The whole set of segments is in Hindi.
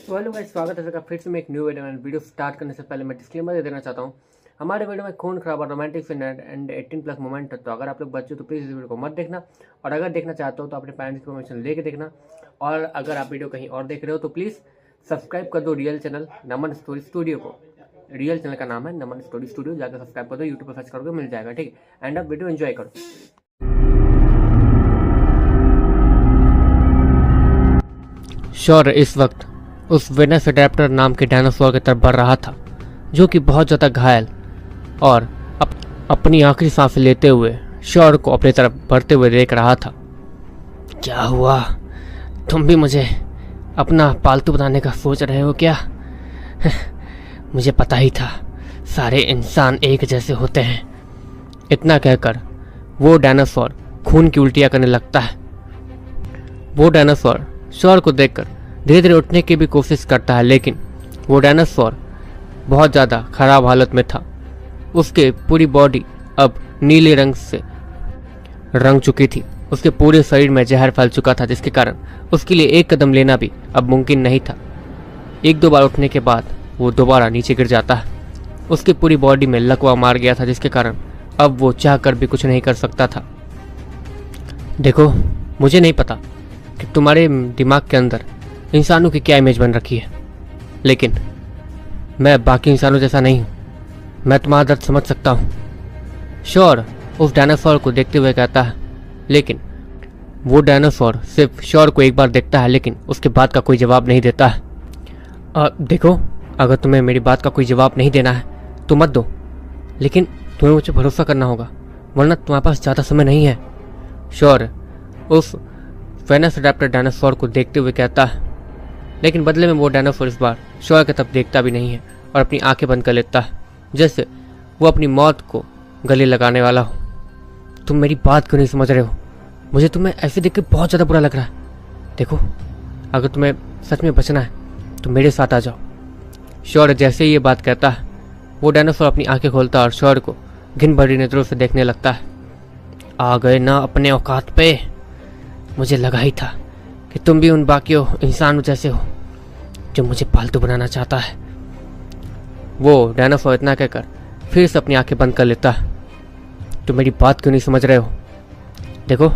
तो हेलो गाइस, स्वागत है सबका फिर से मैं एक न्यू वीडियो स्टार्ट करने से पहले मैं डिस्क्लेमर दे देना चाहता हूँ। हमारे वीडियो में खून खराब और रोमांटिक सीन एंड 18+ मोमेंट है, तो अगर आप लोग बच्चे हो तो प्लीज़ इस वीडियो को मत देखना। और अगर देखना चाहते हो तो अपने पेरेंट्स की परमिशन लेके देखना। और अगर आप वीडियो कहीं और देख रहे हो तो प्लीज़ सब्सक्राइब कर दो रियल चैनल नमन स्टोरी स्टूडियो को। रियल चैनल का नाम है नमन स्टोरी स्टूडियो, जाकर सब्सक्राइब कर दो। यूट्यूब पर सर्च करोगे मिल जाएगा, ठीक है। एंड अब वीडियो एंजॉय करो। श्योर इस वक्त उस वेनस अडेप्टर नाम के डायनासोर की तरफ बढ़ रहा था, जो कि बहुत ज़्यादा घायल और अपनी आखिरी सांसें लेते हुए श्योर को अपनी तरफ बढ़ते हुए देख रहा था। क्या हुआ? तुम भी मुझे अपना पालतू बनाने का सोच रहे हो क्या? मुझे पता ही था, सारे इंसान एक जैसे होते हैं। इतना कहकर वो डायनासोर खून की उल्टियाँ करने लगता है। वो डायनासोर श्योर को देखकर धीरे धीरे उठने की भी कोशिश करता है, लेकिन वो डायनासोर बहुत ज़्यादा खराब हालत में था। उसके पूरी बॉडी अब नीले रंग से रंग चुकी थी। उसके पूरे शरीर में जहर फैल चुका था, जिसके कारण उसके लिए एक कदम लेना भी अब मुमकिन नहीं था। एक दो बार उठने के बाद वो दोबारा नीचे गिर जाता है। उसकी पूरी बॉडी में लकवा मार गया था, जिसके कारण अब वो चाह कर भी कुछ नहीं कर सकता था। देखो, मुझे नहीं पता कि तुम्हारे दिमाग के अंदर इंसानों की क्या इमेज बन रखी है, लेकिन मैं बाकी इंसानों जैसा नहीं हूँ। मैं तुम्हारा दर्द समझ सकता हूँ। श्योर उस डायनासोर को देखते हुए कहता है, लेकिन वो डायनासोर सिर्फ श्योर को एक बार देखता है, लेकिन उसके बाद का कोई जवाब नहीं देता है। देखो, अगर तुम्हें मेरी बात का कोई जवाब नहीं देना है तो मत दो, लेकिन तुम्हें मुझे भरोसा करना होगा, वरना तुम्हारे पास ज़्यादा समय नहीं है। श्योर उस वेनस अडेप्टर डायनासोर को देखते हुए कहता है, लेकिन बदले में वो डायनासोर इस बार श्योर की तरफ देखता भी नहीं है और अपनी आंखें बंद कर लेता है, जैसे वो अपनी मौत को गले लगाने वाला हो। तुम मेरी बात क्यों नहीं समझ रहे हो? मुझे तुम्हें ऐसे देख के बहुत ज़्यादा बुरा लग रहा है। देखो, अगर तुम्हें सच में बचना है तो मेरे साथ आ जाओ। श्योर जैसे ही ये बात कहता है, वो डायनासोर अपनी आंखें खोलता है और श्योर को घिन भरी नजरों से देखने लगता है। आ गए ना अपने औकात पे? मुझे लगा ही था कि तुम भी उन बाकियों इंसानों जैसे हो जो मुझे पालतू बनाना चाहता है। वो डायनासोर इतना कहकर फिर से अपनी आंखें बंद कर लेता है। तुम मेरी बात क्यों नहीं समझ रहे हो? देखो,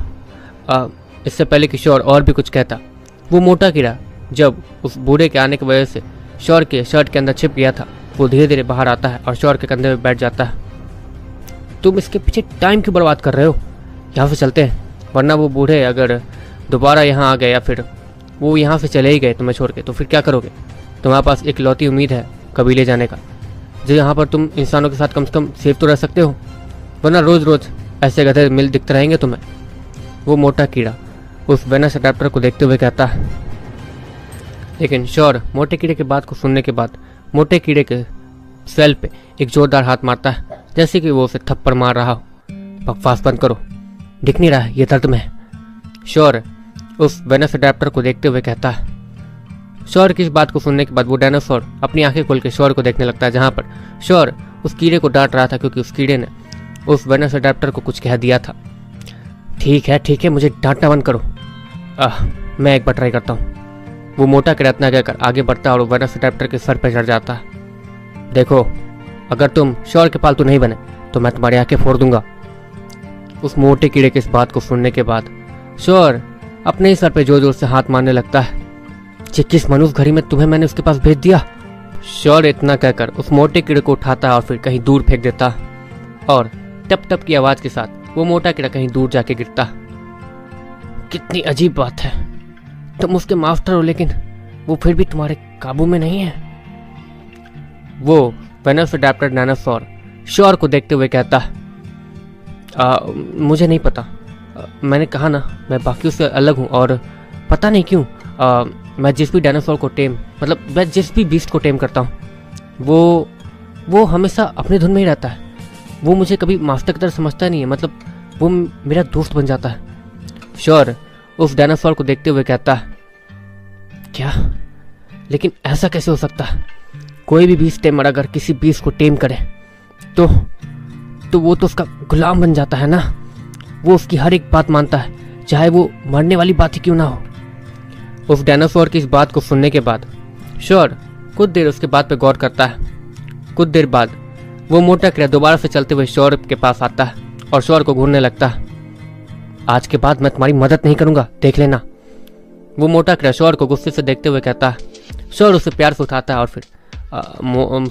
इससे पहले कि श्योर और भी कुछ कहता, वो मोटा कीड़ा जब उस बूढ़े के आने की वजह से श्योर के शर्ट के अंदर छिप गया था, वो धीरे धीरे बाहर आता है और श्योर के कंधे में बैठ जाता है। तुम इसके पीछे टाइम क्यों बर्बाद कर रहे हो? यहाँ से चलते हैं, वरना वो बूढ़े अगर दोबारा यहाँ आ गए या फिर वो यहाँ से चले ही गए तुम्हें छोड़ के, तो फिर क्या करोगे? तुम्हारे पास एक लौती उम्मीद है कबीले जाने का, जो यहाँ पर तुम इंसानों के साथ कम से कम सेफ तो रह सकते हो, वरना रोज़ रोज़ ऐसे गधे मिल दिखते रहेंगे तुम्हें। वो मोटा कीड़ा उस वेनस अडेप्टर को देखते हुए कहता है, लेकिन श्योर मोटे कीड़े की बात को सुनने के बाद मोटे कीड़े के सेल पे एक जोरदार हाथ मारता है, जैसे कि वो उसे थप्पड़ मार रहा हो। बकवास बंद करो, दिख नहीं रहा है ये दर्द में? श्योर उस वेनस अडेप्टर को देखते हुए कहता है। श्योर की इस बात को सुनने के बाद वो डायनासोर अपनी आंखें खोल के श्योर को देखने लगता है, जहाँ पर श्योर उस कीड़े को डांट रहा था, क्योंकि उस कीड़े ने उस वेनस अडेप्टर को कुछ कह दिया था। ठीक है, मुझे डांटना बंद करो। मैं एक बार ट्राई करता हूँ। वो मोटा कीड़ा इतना कहकर आगे बढ़ता है और वेनस अडेप्टर के सर पर चढ़ जाता है। देखो, अगर तुम श्योर के पालतू नहीं बने तो मैं तुम्हारी आंखें फोड़ दूंगा। उस मोटे कीड़े की इस बात को सुनने के बाद श्योर अपने ही सर पे जोर जोर से हाथ मारने लगता है। ये किस मनुष्य घड़ी में तुम्हें मैंने उसके पास भेज दिया? श्योर इतना कहकर उस मोटे कीड़े को उठाता है और फिर कहीं दूर फेंक देता है, और टप टप की आवाज के साथ वो मोटा कीड़ा कहीं दूर जाके गिरता। कितनी अजीब बात है, तुम उसके मास्टर हो लेकिन वो फिर भी तुम्हारे काबू में नहीं है। वो वेनस अडेप्टर डायनासोर श्योर को देखते हुए कहता है, मुझे नहीं पता। मैंने कहा ना, मैं बाकियों से अलग हूँ, और पता नहीं क्यों मैं जिस भी डायनासोर को मैं जिस भी बीस्ट को टेम करता हूँ वो हमेशा अपने धुन में ही रहता है। वो मुझे कभी मास्टर की तरह समझता नहीं है, मतलब वो मेरा दोस्त बन जाता है। श्योर उस डायनासोर को देखते हुए कहता है, क्या? लेकिन ऐसा कैसे हो सकता है? कोई भी बीस्ट टेमर अगर किसी बीस्ट को टेम करे तो वो तो उसका गुलाम बन जाता है ना। वो उसकी हर एक बात मानता है, चाहे वो मरने वाली बात ही क्यों ना हो। उस डायनासोर की इस बात को सुनने के बाद श्योर कुछ देर उसके बात पे गौर करता है। कुछ देर बाद वो मोटा कीड़ा दोबारा से चलते हुए श्योर के पास आता है और श्योर को घूरने लगता है। आज के बाद मैं तुम्हारी मदद नहीं करूंगा, देख लेना। वो मोटा कीड़ा श्योर को गुस्से से देखते हुए कहता है। श्योर उसे प्यार से उठाता है और फिर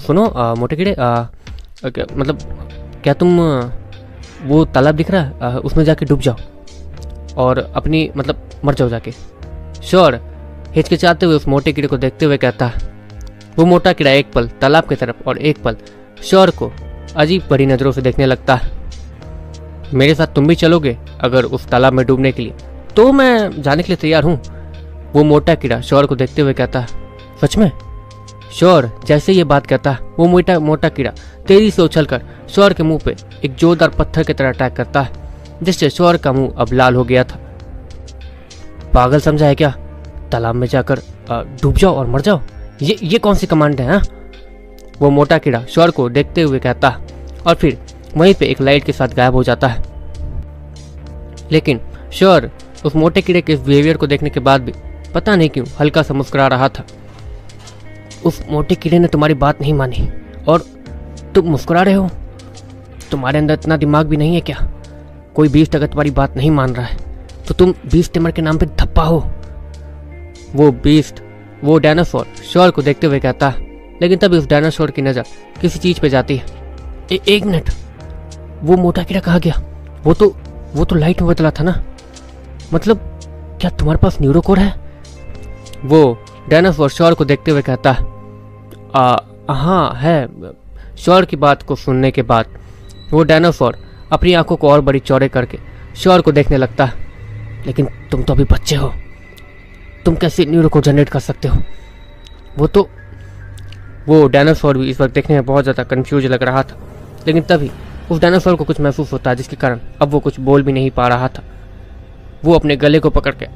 सुनो मोटे कीड़े, मतलब क्या तुम वो तालाब दिख रहा है उसमें जाके डूब जाओ और अपनी मतलब मर जाओ जाके। श्योर हिचकिचाते हुए उस मोटे कीड़े को देखते हुए कहता है। वो मोटा कीड़ा एक पल तालाब की तरफ और एक पल श्योर को अजीब बड़ी नजरों से देखने लगता है। मेरे साथ तुम भी चलोगे अगर उस तालाब में डूबने के लिए? तो मैं जाने के लिए तैयार हूँ। वो मोटा कीड़ा श्योर को देखते हुए कहता है। सच में? श्योर जैसे ये बात कहता है वो मोटा कीड़ा तेजी से उछलकर श्योर के मुंह पे एक जोरदार पत्थर की तरह अटैक करता है, जिससे श्योर का मुंह अब लाल हो गया था। पागल समझा है क्या? तालाब में जाकर डूब जाओ और मर जाओ, ये कौन सी कमांड है? हाँ, वो मोटा कीड़ा श्योर को देखते हुए कहता है और फिर वहीं पे एक लाइट के साथ गायब हो जाता है। लेकिन श्योर उस मोटे कीड़े के इस बिहेवियर को देखने के बाद भी पता नहीं क्यों हल्का सा मुस्कुरा रहा था। उस मोटे कीड़े ने तुम्हारी बात नहीं मानी और तुम मुस्कुरा रहे हो? तुम्हारे अंदर इतना दिमाग भी नहीं है क्या? कोई बीस्ट अगर तुम्हारी बात नहीं मान रहा है तो तुम बीस्ट टेमर के नाम पे धप्पा हो। वो डायनासोर श्योर को देखते हुए कहता है। लेकिन तभी उस डायनासोर की नजर किसी चीज पे जाती है। एक मिनट, वो मोटा कीड़ा कहाँ गया? वो तो लाइट में बदला था ना। मतलब क्या तुम्हारे पास न्यूरोकोर है? वो डायनासोर श्योर को देखते हुए कहता है। हाँ है। श्योर की बात को सुनने के बाद वो डायनासोर अपनी आंखों को और बड़ी चौड़े करके श्योर को देखने लगता है। लेकिन तुम तो अभी बच्चे हो, तुम कैसे न्यूरोकोर जनरेट कर सकते हो? वो डायनासोर भी इस वक्त देखने में बहुत ज़्यादा कंफ्यूज लग रहा था। लेकिन तभी उस डायनासोर को कुछ महसूस होता है, जिसके कारण अब वो कुछ बोल भी नहीं पा रहा था। वो अपने गले को पकड़ के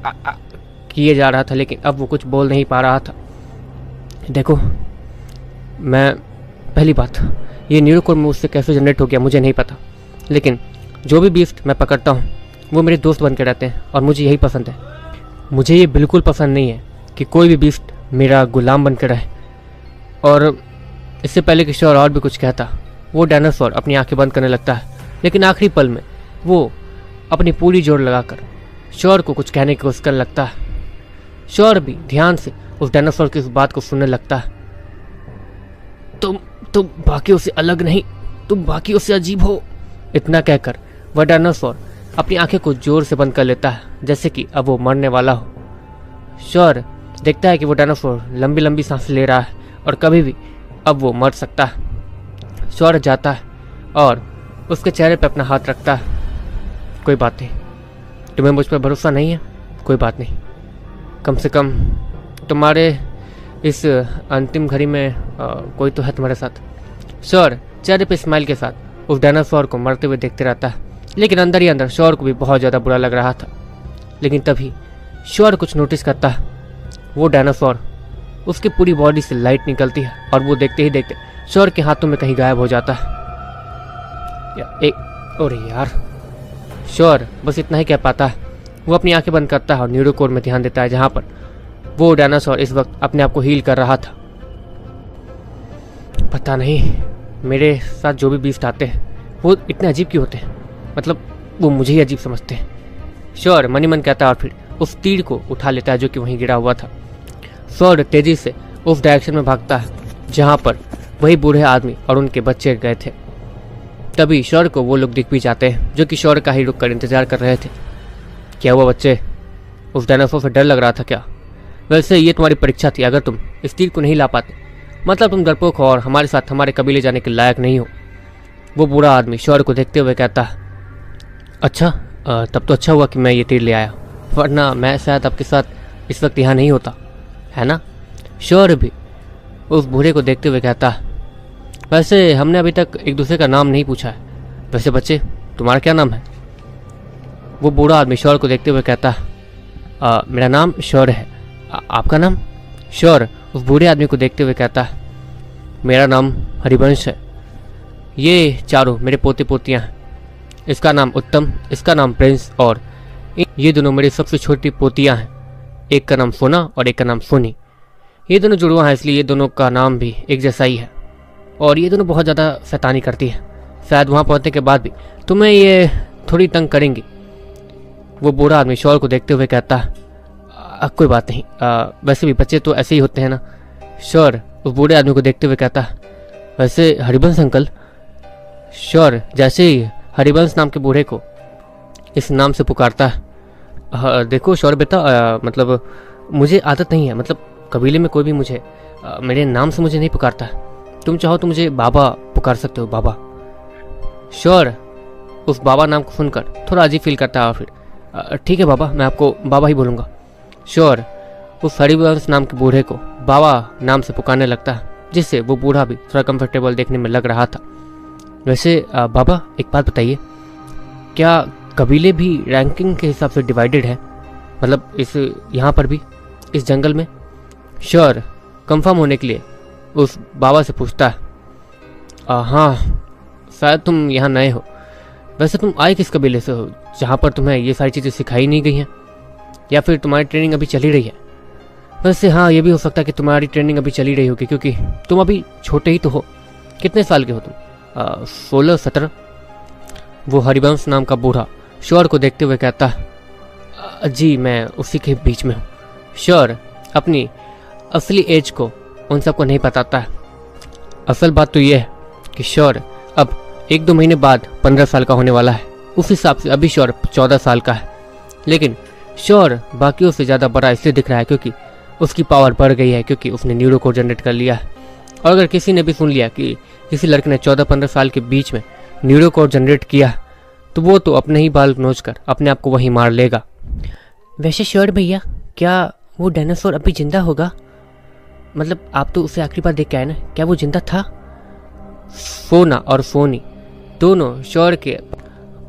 किए जा रहा था, लेकिन अब वो कुछ बोल नहीं पा रहा था। देखो, मैं पहली बात, ये न्यूरोकोर मुझसे कैसे जनरेट हो गया मुझे नहीं पता, लेकिन जो भी बीस्ट मैं पकड़ता हूँ वो मेरे दोस्त बन के रहते हैं और मुझे यही पसंद है। मुझे ये बिल्कुल पसंद नहीं है कि कोई भी बीस्ट मेरा गुलाम बन के रहे। और इससे पहले कि श्योर और भी कुछ कहता, वो डायनासोर अपनी आंखें बंद करने लगता है। लेकिन आखिरी पल में वो अपनी पूरी जोर लगाकर श्योर को कुछ कहने की कोशिश करने लगता है। श्योर भी ध्यान से उस डायनासोर की उस बात को सुनने लगता है। तुम बाकियों से अलग नहीं, तुम बाकियों से अजीब हो। इतना कहकर वह डायनासोर अपनी आंखें को जोर से बंद कर लेता है, जैसे कि अब वो मरने वाला हो। श्योर देखता है कि वो डायनासोर लंबी लंबी सांसें ले रहा है और कभी भी अब वो मर सकता है। श्योर जाता है और उसके चेहरे पर अपना हाथ रखता है। कोई बात नहीं, तुम्हें मुझ पर भरोसा नहीं है? कोई बात नहीं, कम से कम तुम्हारे इस अंतिम घड़ी में कोई तो है तुम्हारे साथ। श्योर चेहरे पे स्माइल के साथ उस डायनासोर को मरते हुए देखते रहता है। लेकिन अंदर ही अंदर श्योर को भी बहुत ज़्यादा बुरा लग रहा था। लेकिन तभी श्योर कुछ नोटिस करता है। वो डायनासोर, उसकी पूरी बॉडी से लाइट निकलती है और वो देखते ही देखते श्योर के हाथों में कहीं गायब हो जाता है। अरे यार, श्योर बस इतना ही कह पाता है। वो अपनी आंखें बंद करता है और न्यूरोकोर में ध्यान देता है, जहाँ पर वो डायनासोर इस वक्त अपने आप को हील कर रहा था। पता नहीं मेरे साथ जो भी बीस्ट आते हैं वो इतने अजीब क्यों होते हैं, मतलब वो मुझे ही अजीब समझते हैं। श्योर मनी मन कहता है और फिर उस तीर को उठा लेता है जो कि वहीं गिरा हुआ था। श्योर तेजी से उस डायरेक्शन में भागता है जहाँ पर वही बूढ़े आदमी और उनके बच्चे गए थे। तभी श्योर को वो लोग दिख भी जाते हैं जो कि श्योर का ही रुक कर इंतजार कर रहे थे। क्या हुआ बच्चे, उस डायनासोर से डर लग रहा था क्या? वैसे ये तुम्हारी परीक्षा थी, अगर तुम इस तीर को नहीं ला पाते मतलब तुम डरपोक हो और हमारे साथ हमारे कबीले जाने के लायक नहीं हो। वो बूढ़ा आदमी श्योर को देखते हुए कहता है। अच्छा, तब तो अच्छा हुआ कि मैं ये तीर ले आया, वरना मैं शायद आपके साथ इस वक्त यहाँ नहीं होता, है ना? श्योर भी उस बूढ़े को देखते हुए कहता है। वैसे हमने अभी तक एक दूसरे का नाम नहीं पूछा है। वैसे बच्चे, तुम्हारा क्या नाम है? वो बूढ़ा आदमी श्योर को देखते हुए कहता है। मेरा नाम श्योर है। आपका नाम? श्योर उस बूढ़े आदमी को देखते हुए कहता है। मेरा नाम हरिवंश है। ये चारों मेरे पोते पोतियाँ हैं। इसका नाम उत्तम, इसका नाम प्रिंस और ये दोनों मेरी सबसे छोटी पोतियाँ हैं। एक का नाम सोना और एक का नाम सोनी। ये दोनों जुड़वा हैं, इसलिए ये दोनों का नाम भी एक जैसा ही है और ये दोनों बहुत ज़्यादा शैतानी करती है। शायद वहाँ पहुँचने के बाद भी तुम्हें ये थोड़ी तंग करेंगी। वो बूढ़ा आदमी शौर को देखते हुए कहता है, कोई बात नहीं, वैसे भी बच्चे तो ऐसे ही होते हैं ना। शौर उस बूढ़े आदमी को देखते हुए कहता है, वैसे हरिवंश अंकल। शौर जैसे ही हरिवंश नाम के बूढ़े को इस नाम से पुकारता है, देखो शौर बेटा, मतलब मुझे आदत नहीं है, मतलब कबीले में कोई भी मुझे मेरे नाम से मुझे नहीं पुकारता है। तुम चाहो तो मुझे बाबा पुकार सकते हो, बाबा। शौर उस बाबा नाम को सुनकर थोड़ा अजीब फील करता है और फिर ठीक है बाबा, मैं आपको बाबा ही बोलूँगा। शौर उस हरिवंश नाम के बूढ़े को बाबा नाम से पुकारने लगता है, जिससे वो बूढ़ा भी थोड़ा कंफर्टेबल देखने में लग रहा था। वैसे बाबा एक बात बताइए, क्या कबीले भी रैंकिंग के हिसाब से डिवाइडेड है, मतलब इस यहाँ पर भी इस जंगल में? शौर कंफर्म होने के लिए उस बाबा से पूछता है, हाँ शायद तुम यहाँ नए हो। वैसे तुम आए किस कबीले से हो जहाँ पर तुम्हें ये सारी चीज़ें सिखाई नहीं गई हैं, या फिर तुम्हारी ट्रेनिंग अभी चली रही है? वैसे हाँ, ये भी हो सकता है कि तुम्हारी ट्रेनिंग अभी चली रही होगी, क्योंकि तुम अभी छोटे ही तो हो। कितने साल के हो तुम? 16-17? वो हरिवंश नाम का बूढ़ा शौर को देखते हुए कहता है, जी मैं उसी के बीच में हूँ। शौर अपनी असली एज को उन सबको नहीं बताता है। असल बात तो यह है कि शौर अब 1-2 महीने बाद 15 साल का होने वाला है। उस हिसाब से अभी शौर 14 साल का है, लेकिन शौर बाकियों से ज़्यादा बड़ा इसलिए दिख रहा है क्योंकि उसकी पावर बढ़ गई है, क्योंकि उसने न्यूरो कोड जनरेट कर लिया है। और अगर किसी ने भी सुन लिया कि किसी लड़के ने 14-15 साल के बीच में न्यूरो कोड जनरेट किया, तो वो तो अपने ही बाल नोच कर अपने आप को वहीं मार लेगा। वैसे शौर भैया, क्या वो डायनासोर अभी जिंदा होगा? मतलब आप तो उसे आखिरी बार देख के आए ना, क्या वो जिंदा था? सोना और सोनी दोनों शौर के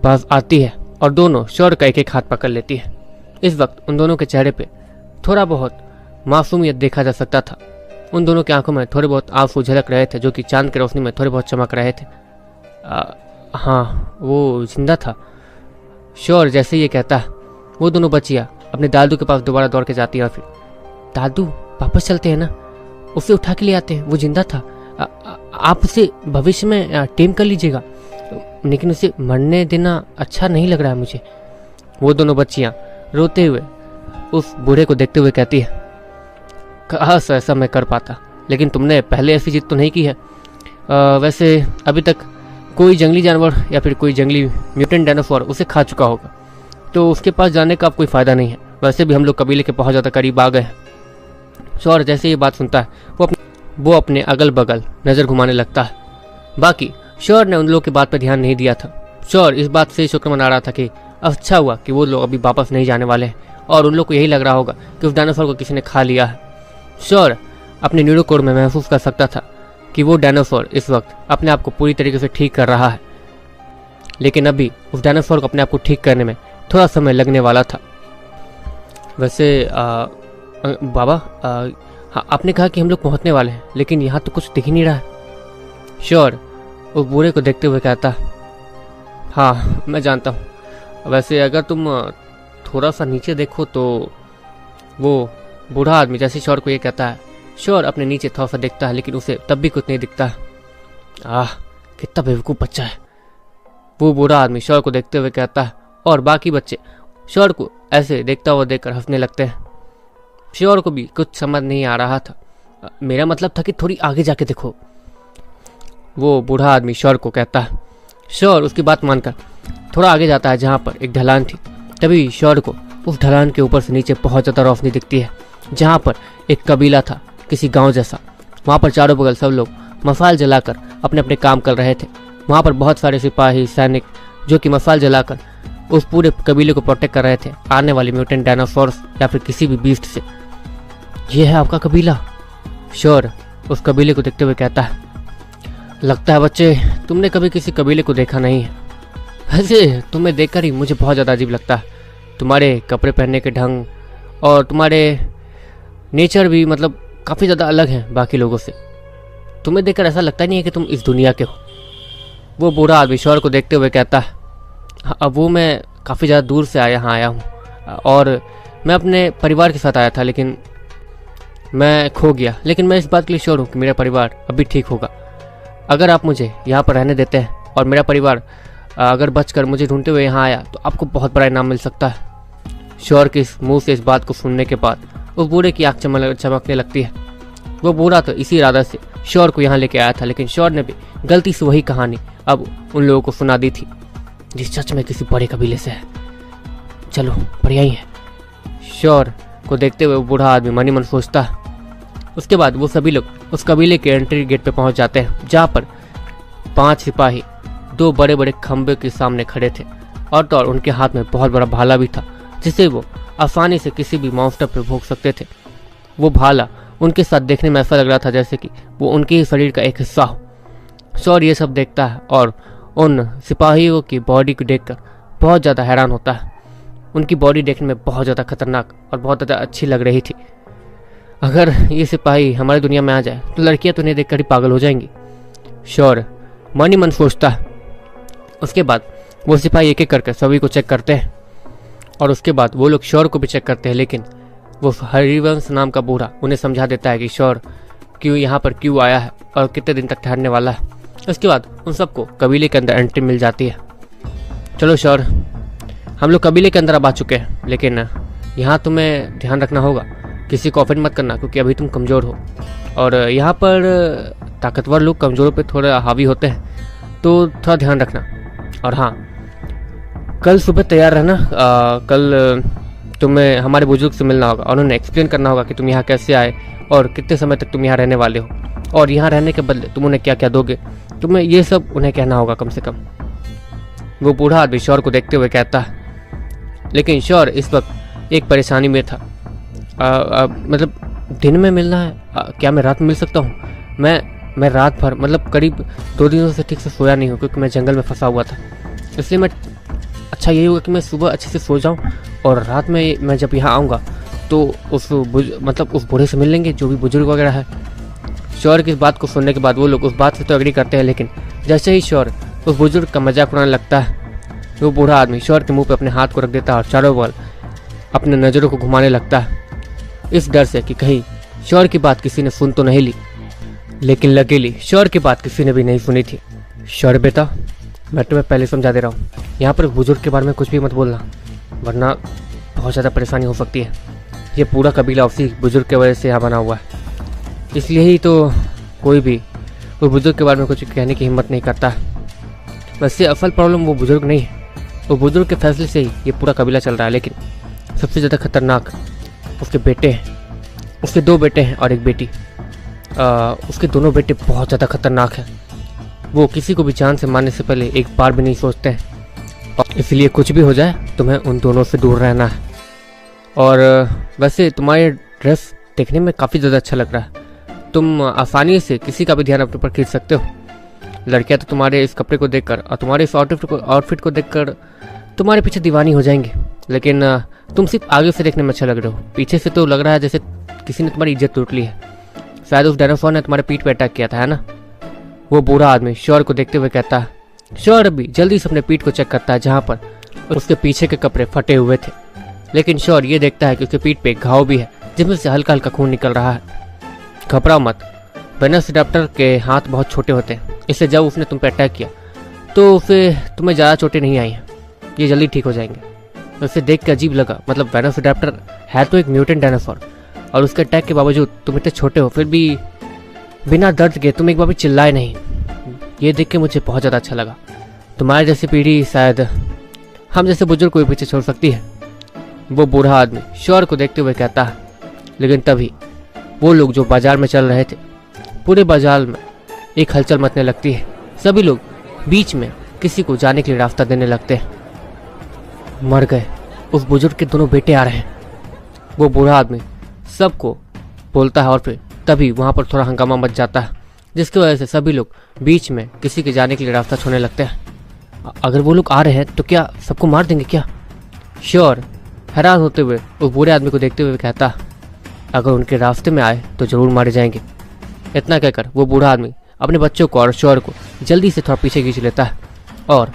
पास आती है और दोनों शौर का एक हाथ पकड़ लेती है। इस वक्त उन दोनों के चेहरे पे थोड़ा बहुत मासूमियत देखा जा सकता था। उन दोनों की आंखों में थोड़े बहुत आंसू झलक रहे थे, जो कि चांद की रोशनी में थोड़े बहुत चमक रहे थे। हाँ, वो जिंदा था। शौर जैसे ये कहता है, वो दोनों बच्चियाँ अपने दादू के पास दोबारा दौड़ के जाती है और फिर, दादू वापस चलते हैं ना, उसे उठा के ले आते हैं, वो जिंदा था। आप उसे भविष्य में टेम कर लीजिएगा, लेकिन उसे मरने देना अच्छा नहीं लग रहा है मुझे। वो दोनों बच्चियाँ रोते हुए उस बूढ़े को देखते हुए कहती है, काश ऐसा मैं कर पाता, लेकिन तुमने पहले ऐसी जिद तो नहीं की है। वैसे अभी तक कोई जंगली जानवर या फिर कोई जंगली म्यूटेंट डायनासोर उसे खा चुका होगा, तो उसके पास जाने का अब कोई फ़ायदा नहीं है। वैसे भी हम लोग कबीले के बहुत ज़्यादा करीब आ गए हैं। शौर जैसे ये बात सुनता है, वो अपने अगल बगल नज़र घुमाने लगता है। बाकी शौर ने उन लोगों की बात पर ध्यान नहीं दिया था। शौर इस बात से शुक्र मना रहा था कि अच्छा हुआ कि वो लोग अभी वापस नहीं जाने वाले हैं, और उन लोग को यही लग रहा होगा कि उस डायनासोर को किसी ने खा लिया है। शौर अपने न्यूरोकोड में महसूस कर सकता था कि वो डायनासोर इस वक्त अपने आप को पूरी तरीके से ठीक कर रहा है, लेकिन अभी उस डायनासोर को अपने आप को ठीक करने में थोड़ा समय लगने वाला था। वैसे बाबा, हाँ, आपने कहा कि हम लोग पहुंचने वाले हैं, लेकिन यहाँ तो कुछ दिख ही नहीं रहा है। शौर उस बूढ़े को देखते हुए कहता, हाँ मैं जानता हूँ। वैसे अगर तुम थोड़ा सा नीचे देखो तो वो बूढ़ा आदमी जैसे शौर को ये कहता है, शौर अपने नीचे थोड़ा सा देखता है, लेकिन उसे तब भी कुछ नहीं दिखता। कितना बेवकूफ़ बच्चा है, वो बूढ़ा आदमी शौर को देखते हुए कहता है, और बाकी बच्चे शौर को ऐसे देखता हुआ देखकर हंसने लगते हैं। शौर को भी कुछ समझ नहीं आ रहा था। मेरा मतलब था कि थोड़ी आगे जाके देखो, वो बूढ़ा आदमी शौर को कहता है। शौर उसकी बात मानकर थोड़ा आगे जाता है, जहाँ पर एक ढलान थी। तभी शौर को उस ढलान के ऊपर से नीचे बहुत ज़्यादा रोशनी दिखती है, जहाँ पर एक कबीला था, किसी गांव जैसा। वहाँ पर चारों बगल सब लोग मसाल जलाकर अपने अपने काम कर रहे थे। वहाँ पर बहुत सारे सिपाही सैनिक जो कि मसाल जलाकर उस पूरे कबीले को प्रोटेक्ट कर रहे थे आने वाले म्यूटेंट डायनासोर्स या फिर किसी भी बीस्ट से। ये है आपका कबीला? शौर उस कबीले को देखते हुए कहता है, लगता है बच्चे तुमने कभी किसी कबीले को देखा नहीं है। वैसे तुम्हें देखकर ही मुझे बहुत ज़्यादा अजीब लगता है। तुम्हारे कपड़े पहनने के ढंग और तुम्हारे नेचर भी मतलब काफ़ी ज़्यादा अलग हैं बाकी लोगों से। तुम्हें देखकर ऐसा लगता नहीं है कि तुम इस दुनिया के हो। वो बूढ़ा आदमी शौर को देखते हुए कहता है, अब वो मैं काफ़ी ज़्यादा दूर से यहाँ आया हूँ और मैं अपने परिवार के साथ आया था, लेकिन मैं खो गया, लेकिन मैं इस बात के लिए श्योर हूँ कि मेरा परिवार अभी ठीक होगा। अगर आप मुझे यहाँ पर रहने देते हैं और मेरा परिवार अगर बचकर मुझे ढूंढते हुए यहाँ आया तो आपको बहुत बड़ा इनाम मिल सकता है। श्योर के मुंह से इस बात को सुनने के बाद उस बूढ़े की आँख चमकने लगती है। वो बूढ़ा तो इसी इरादा से श्योर को यहाँ लेके आया था, लेकिन श्योर ने भी गलती से वही कहानी अब उन लोगों को सुना दी थी, जिस सच में किसी बड़े कबीले से है। चलो बढ़िया ही है। श्योर को देखते हुए वो बूढ़ा आदमी मन ही मन सोचता है। उसके बाद वो सभी लोग उस कबीले के एंट्री गेट पे पहुंच जाते हैं, जहाँ पर 5 सिपाही 2 बड़े बड़े खंबे के सामने खड़े थे और तो और उनके हाथ में बहुत बड़ा भाला भी था, जिसे वो आसानी से किसी भी मॉन्स्टर पर भोग सकते थे। वो भाला उनके साथ देखने में ऐसा लग रहा था जैसे कि वो उनके ही शरीर का एक हिस्सा हो। श्योर ये सब देखता है और उन सिपाहियों की बॉडी को देखकर बहुत ज़्यादा हैरान होता है। उनकी बॉडी देखने में बहुत ज़्यादा खतरनाक और बहुत ज़्यादा अच्छी लग रही थी। अगर ये सिपाही हमारी दुनिया में आ जाए तो लड़कियां तो इन्हें देखकर ही पागल हो जाएंगी, श्योर मन ही मन सोचता है। उसके बाद वो सिपाही एक एक करके सभी को चेक करते हैं और उसके बाद वो लोग श्योर को भी चेक करते हैं, लेकिन वो हरिवंश नाम का बूढ़ा उन्हें समझा देता है कि श्योर क्यों यहाँ पर क्यों आया है और कितने दिन तक ठहरने वाला है। उसके बाद उन सबको कबीले के अंदर एंट्री मिल जाती है। चलो श्योर, हम लोग कबीले के अंदर अब आ चुके हैं, लेकिन यहाँ तुम्हें ध्यान रखना होगा, किसी को ऑफेंड मत करना क्योंकि अभी तुम कमज़ोर हो और यहाँ पर ताकतवर लोग कमज़ोरों पे थोड़ा हावी होते हैं, तो थोड़ा ध्यान रखना। और हाँ, कल सुबह तैयार रहना। कल तुम्हें हमारे बुजुर्ग से मिलना होगा और उन्हें एक्सप्लेन करना होगा कि तुम यहाँ कैसे आए और कितने समय तक तुम यहाँ रहने वाले हो और यहाँ रहने के बदले तुम उन्हें क्या क्या दोगे, तुम्हें ये सब उन्हें कहना होगा कम से कम। वो बूढ़ा आदमी श्योर को देखते हुए कहता है, लेकिन श्योर इस वक्त एक परेशानी में था। मतलब दिन में मिलना है, क्या मैं रात में मिल सकता हूँ? मैं रात भर मतलब करीब 2 दिनों से ठीक से सोया नहीं हूँ क्योंकि मैं जंगल में फंसा हुआ था, इसलिए मैं अच्छा यही होगा कि मैं सुबह अच्छे से सो जाऊँ और रात में मैं जब यहाँ आऊँगा तो उस बूढ़े से मिल लेंगे जो भी बुजुर्ग वगैरह है। श्योर की इस बात को सुनने के बाद वो लोग उस बात से तो एग्री करते हैं, लेकिन जैसे ही श्योर उस बुजुर्ग का मजाक उड़ाने लगता है, वो बूढ़ा आदमी श्योर के मुंह पे अपने हाथ को रख देता है और चारों बल अपने नज़रों को घुमाने लगता है, इस डर से कि कहीं श्योर की बात किसी ने सुन तो नहीं ली। लेकिन लकीली श्योर की बात किसी ने भी नहीं सुनी थी। श्योर बेटा, मैं तुम्हें पहले समझा दे रहा हूँ, यहाँ पर बुजुर्ग के बारे में कुछ भी मत बोलना, वरना बहुत ज़्यादा परेशानी हो सकती है। ये पूरा कबीला उसी बुजुर्ग की वजह से यहाँ बना हुआ है, इसलिए ही तो कोई भी वो बुजुर्ग के बारे में कुछ कहने की हिम्मत नहीं करता। वैसे असल प्रॉब्लम वो बुजुर्ग नहीं है, वो बुजुर्ग के फैसले से ही ये पूरा कबीला चल रहा है, लेकिन सबसे ज़्यादा खतरनाक उसके बेटे हैं। उसके 2 बेटे हैं और 1 बेटी। उसके दोनों बेटे बहुत ज़्यादा खतरनाक हैं। वो किसी को भी जान से मारने से पहले एक बार भी नहीं सोचते हैं, और इसलिए कुछ भी हो जाए तुम्हें उन दोनों से दूर रहना है। और वैसे तुम्हारे ड्रेस देखने में काफ़ी ज़्यादा अच्छा लग रहा है, तुम आसानी से किसी का भी ध्यान अपने ऊपर खींच सकते हो। लड़कियां तो तुम्हारे इस कपड़े को देखकर और तुम्हारे इस आउटफिट को देखकर तुम्हारे पीछे दीवानी हो जाएंगी, लेकिन तुम सिर्फ आगे से देखने में अच्छा लग रहे हो, पीछे से तो लग रहा है जैसे किसी ने तुम्हारी इज्जत लूट ली है। शायद उस डायनासोर ने तुम्हारे पीठ पे अटैक किया था, है ना? वो बूढ़ा आदमी श्योर को देखते हुए कहता है। श्योर भी जल्दी से अपने पीठ को चेक करता है, जहाँ पर उसके पीछे के कपड़े फटे हुए थे, लेकिन श्योर ये देखता है कि उसके पीठ पे एक घाव भी है जिसमें से हल्का हल्का खून निकल रहा है। घबराओ मत, वेलोसिरैप्टर के हाथ बहुत छोटे होते हैं, इसलिए जब उसने तुम पे अटैक किया तो उसे तुम्हें ज़्यादा चोटें नहीं आई हैं, ये जल्दी ठीक हो जाएंगे। उसे देख के अजीब लगा, मतलब वेलोसिरैप्टर है तो एक म्यूटेंट डायनासोर और उसके अटैक के बावजूद तुम इतने छोटे हो, फिर भी बिना दर्द के तुम एक बार भी चिल्लाए नहीं। ये देख के मुझे बहुत ज़्यादा अच्छा लगा। तुम्हारी जैसी पीढ़ी शायद हम जैसे बुजुर्ग को भी पीछे छोड़ सकती है, वो बूढ़ा आदमी श्योर को देखते हुए कहता है। लेकिन तभी वो लोग जो बाजार में चल रहे थे, पूरे बाजार में एक हलचल मचने लगती है। सभी लोग बीच में किसी को जाने के लिए रास्ता देने लगते हैं। मर गए, उस बुजुर्ग के दोनों बेटे आ रहे हैं, वो बूढ़ा आदमी सबको बोलता है। और फिर तभी वहाँ पर थोड़ा हंगामा मच जाता है, जिसकी वजह से सभी लोग बीच में किसी के जाने के लिए रास्ता छोड़ने लगते हैं। अगर वो लोग आ रहे हैं तो क्या सबको मार देंगे क्या? श्योर हैरान होते हुए उस बूढ़े आदमी को देखते हुए कहता, अगर उनके रास्ते में आए तो जरूर मारे जाएंगे। इतना कहकर वो बूढ़ा आदमी अपने बच्चों को और श्योर को जल्दी से थोड़ा पीछे खींच लेता है, और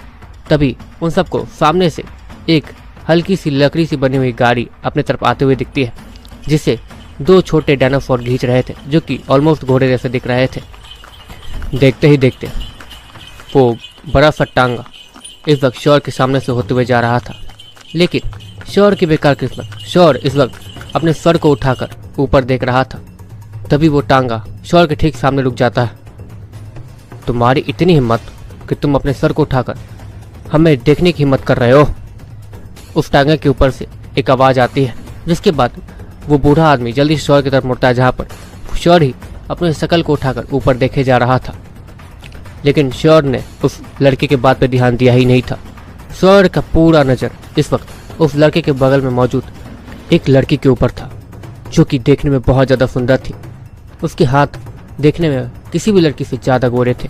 तभी उन सबको सामने से एक हल्की सी लकड़ी सी बनी हुई गाड़ी अपने तरफ आते हुए दिखती है, जिसे दो छोटे डायनासोर खींच रहे थे जो कि ऑलमोस्ट घोड़े जैसे दिख रहे थे। देखते ही देखते वो बड़ा सा टांगा इस वक्त श्योर के सामने से होते हुए जा रहा था, लेकिन श्योर की बेकार किस्मत, श्योर इस वक्त अपने सर को उठाकर ऊपर देख रहा था। तभी वो टांगा श्योर के ठीक सामने रुक जाता है। तुम्हारी इतनी हिम्मत कि तुम अपने सर को उठाकर हमें देखने की हिम्मत कर रहे हो। उस टांगे के ऊपर से एक आवाज आती है, जिसके बाद वो बूढ़ा आदमी जल्दी से श्योर की तरफ मुड़ता है, जहाँ पर श्योर ही अपने शकल को उठाकर ऊपर देखे जा रहा था। लेकिन श्योर ने उस लड़के के बात पर ध्यान दिया ही नहीं था। श्योर का पूरा नजर इस वक्त उस लड़के के बगल में मौजूद एक लड़की के ऊपर था, जो कि देखने में बहुत ज़्यादा सुंदर थी। उसके हाथ देखने में किसी भी लड़की से ज़्यादा गोरे थे।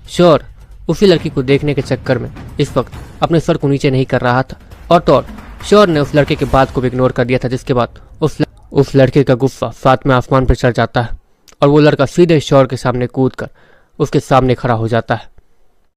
श्योर उसी लड़की को देखने के चक्कर में इस वक्त अपने सर को नीचे नहीं कर रहा था, और तो और श्योर ने उस लड़के के बात को भी इग्नोर कर दिया था, जिसके बाद उस लड़के का गुस्सा साथ में आसमान पर चढ़ जाता है और वो लड़का सीधे श्योर के सामने कूदकर उसके सामने खड़ा हो जाता है।